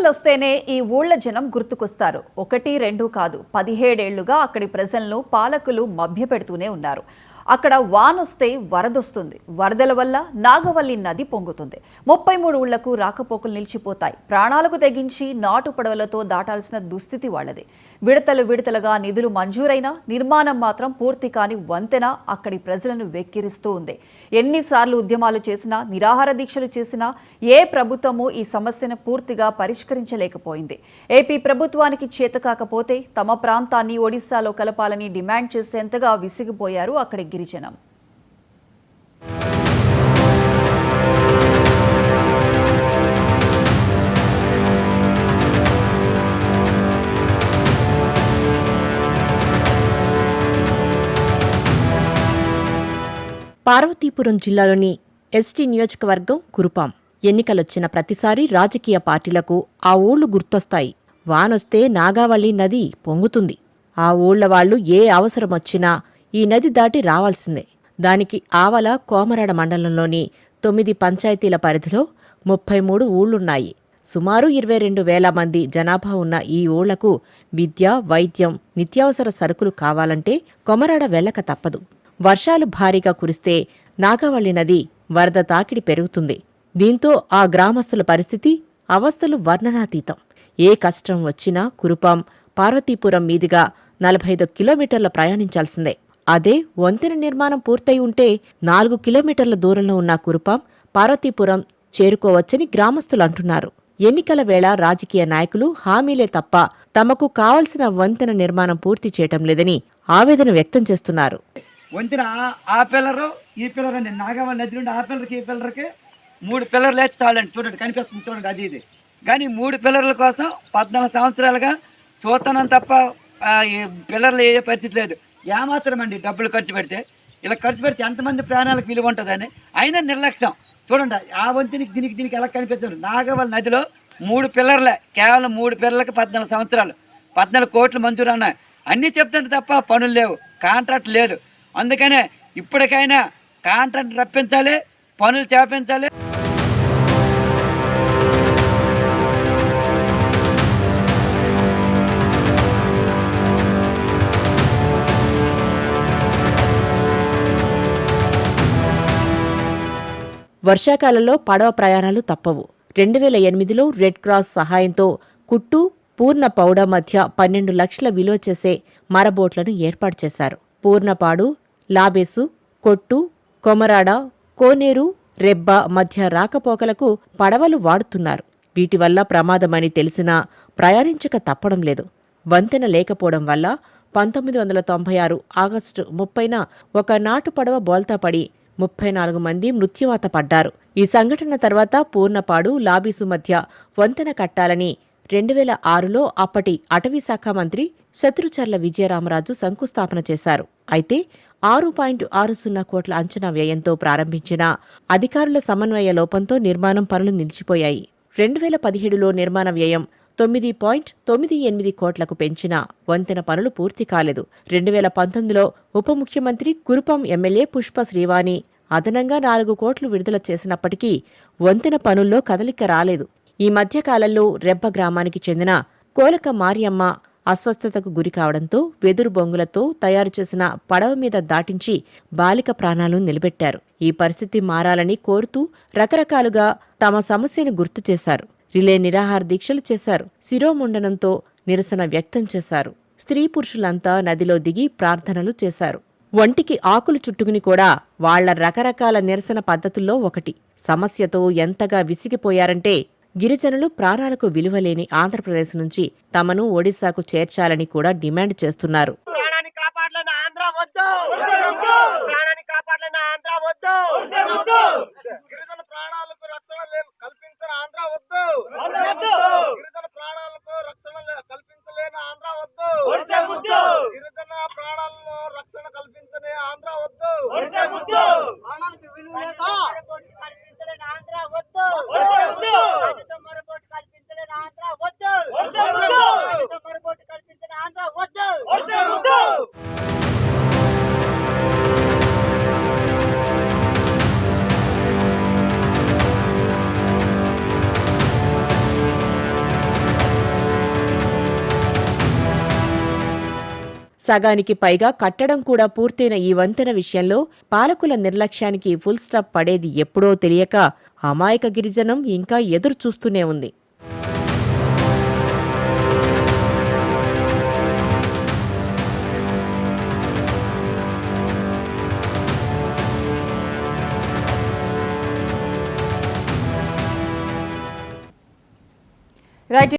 వస్తేనే ఈ ఊళ్ల జనం గుర్తుకొస్తారు. 1, 2 కాదు, 17 ఏళ్లుగా అక్కడి ప్రజలను పాలకులు మభ్యపెడుతూనే ఉన్నారు. అక్కడ వానొస్తే వరదొస్తుంది. వరదల వల్ల నాగవల్లి నది పొంగుతుంది. 33 ఊళ్లకు రాకపోకలు నిలిచిపోతాయి. ప్రాణాలకు తెగించి నాటు పడవలతో దాటాల్సిన దుస్థితి వాళ్లది. విడతలుగా నిధులు మంజూరైనా నిర్మాణం మాత్రం పూర్తి కాని వంతెన అక్కడి ప్రజలను వెక్కిరిస్తూ ఉంది. ఎన్నిసార్లు ఉద్యమాలు చేసినా, నిరాహార దీక్షలు చేసినా ఏ ప్రభుత్వమూ ఈ సమస్యను పూర్తిగా పరిష్కరించలేకపోయింది. ఏపీ ప్రభుత్వానికి చేతకాకపోతే తమ ప్రాంతాన్ని ఒడిశాలో కలపాలని డిమాండ్ చేసేంతగా విసిగిపోయారు అక్కడి గిరిజనం. పార్వతీపురం జిల్లాలోని ఎస్టీ నియోజకవర్గం కురుపాం. ఎన్నికలొచ్చిన ప్రతిసారి రాజకీయ పార్టీలకు ఆ ఊళ్లు గుర్తొస్తాయి. వానొస్తే నాగావళి నది పొంగుతుంది. ఆ ఊళ్ల వాళ్లు ఏ అవసరమొచ్చినా ఈ నది దాటి రావాల్సిందే. దానికి ఆవల కోమరాడ మండలంలోని 9 పంచాయతీల పరిధిలో 33 ఊళ్లున్నాయి. సుమారు 22,000 మంది జనాభా ఉన్న ఈ ఊళ్లకు విద్య, వైద్యం, నిత్యావసర సరుకులు కావాలంటే కొమరాడ వెళ్లక తప్పదు. వర్షాలు భారీగా కురిస్తే నాగావళి నది వరద తాకిడి పెరుగుతుంది. దీంతో ఆ గ్రామస్తుల పరిస్థితి, అవస్థలు వర్ణనాతీతం. ఏ కష్టం వచ్చినా కురుపాం, పార్వతీపురం మీదుగా 45 కిలోమీటర్ల ప్రయాణించాల్సిందే. అదే వంతెన నిర్మాణం పూర్తయి ఉంటే 4 కిలోమీటర్ల దూరంలో ఉన్న కురుపాం, పార్వతీపురం చేరుకోవచ్చని గ్రామస్తులు అంటున్నారు. ఎన్నికల వేళ రాజకీయ నాయకులు హామీలే తప్ప తమకు కావలసిన వంతెన నిర్మాణం పూర్తి చేయటం లేదని ఆవేదన వ్యక్తం చేస్తున్నారు. వంతెన ఆ పిల్లరు ఈ పిల్లర్ అండి, నాగావళి నది నుండి ఆ పిల్లర్కి ఈ పిల్లర్కి 3 పిల్లర్లు వేసి చాలండి. చూడండి, కనిపిస్తుంది చూడండి, అది ఇది. కానీ 3 పిల్లర్ల కోసం 14 సంవత్సరాలుగా చూస్తున్నాం తప్ప ఈ పిల్లర్లు ఏ పరిస్థితి లేదు. ఏమాత్రం అండి డబ్బులు ఖర్చు పెడితే, ఇలా ఖర్చు పెడితే ఎంతమంది ప్రాణాలకు విలువ ఉంటుందని అయినా నిర్లక్ష్యం. చూడండి, ఆ వంతెనికి దీనికి ఎలా కనిపిస్తుంది. నాగావళి నదిలో 3 పిల్లర్లే, కేవలం 3 పిల్లర్లకి 14 సంవత్సరాలు, 14 కోట్లు మంజూరు అన్నాయి. అన్నీ చెప్తుంటే తప్ప పనులు లేవు, కాంట్రాక్ట్ లేదు. అందుకనే ఇప్పటికైనా కాంట్రాక్ట్ రప్పించాలి, పనులు చేపించాలి. వర్షాకాలంలో పడవ ప్రయాణాలు తప్పవు. 2008లో రెడ్ క్రాస్ సహాయంతో కుట్టు, పూర్ణపౌడ మధ్య 12 లక్షల విలువ చేసే మరబోట్లను ఏర్పాటు చేశారు. పూర్ణపాడు, లాబేసు, కొట్టు, కొమరాడ, కోనేరు, రెబ్బ మధ్య రాకపోకలకు పడవలు వాడుతున్నారు. వీటి వల్ల ప్రమాదమని తెలిసినా ప్రయాణించక తప్పడం లేదు. వంతెన లేకపోవడం వల్ల 1996 ఆగస్టు 30న ఒక నాటు పడవ బోల్తాపడి 34 మంది మృత్యువాత పడ్డారు. ఈ సంఘటన తర్వాత పూర్ణపాడు, లాబీసు మధ్య వంతెన కట్టాలని 2006లో అప్పటి అటవీశాఖ మంత్రి శత్రుచర్ల విజయరామరాజు శంకుస్థాపన చేశారు. అయితే 6.60 కోట్ల అంచనా వ్యయంతో ప్రారంభించిన అధికారుల సమన్వయ లోపంతో నిర్మాణం పనులు నిలిచిపోయాయి. 2017లో నిర్మాణ వ్యయం 9.98 కోట్లకు పెంచిన వంతెన పనులు పూర్తి కాలేదు. 2019లో ఉప ముఖ్యమంత్రి కురుపాం ఎమ్మెల్యే పుష్ప శ్రీవాణి అదనంగా 4 కోట్లు విడుదల చేసినప్పటికీ వంతెన పనుల్లో కదలిక రాలేదు. ఈ మధ్యకాలంలో రెబ్బ గ్రామానికి చెందిన కోలక మారియమ్మ అస్వస్థతకు గురికావడంతో వెదురు బొంగులతో తయారు చేసిన పడవ మీద దాటించి బాలిక ప్రాణాలు నిలబెట్టారు. ఈ పరిస్థితి మారాలని కోరుతూ రకరకాలుగా తమ సమస్యను గుర్తు చేశారు. రిలే నిరాహార దీక్షలు చేశారు. శిరోముండనంతో నిరసన వ్యక్తం చేశారు. స్త్రీ పురుషులంతా నదిలో దిగి ప్రార్థనలు చేశారు. ఒంటికి ఆకులు చుట్టుకుని కూడా వాళ్ల రకరకాల నిరసన పద్ధతుల్లో ఒకటి. సమస్యతో ఎంతగా విసిగిపోయారంటే గిరిజనులు ప్రాణాలకు విలువలేని ఆంధ్రప్రదేశ్ నుంచి తమను ఒడిశాకు చేర్చాలని కూడా డిమాండ్ చేస్తున్నారు. సగానికి పైగా కట్టడం కూడా పూర్తయిన ఈ వంతెన విషయంలో పాలకుల నిర్లక్ష్యానికి ఫుల్ స్టాప్ పడేది ఎప్పుడో తెలియక అమాయక గిరిజనం ఇంకా ఎదురు చూస్తూనే ఉంది. రైట్.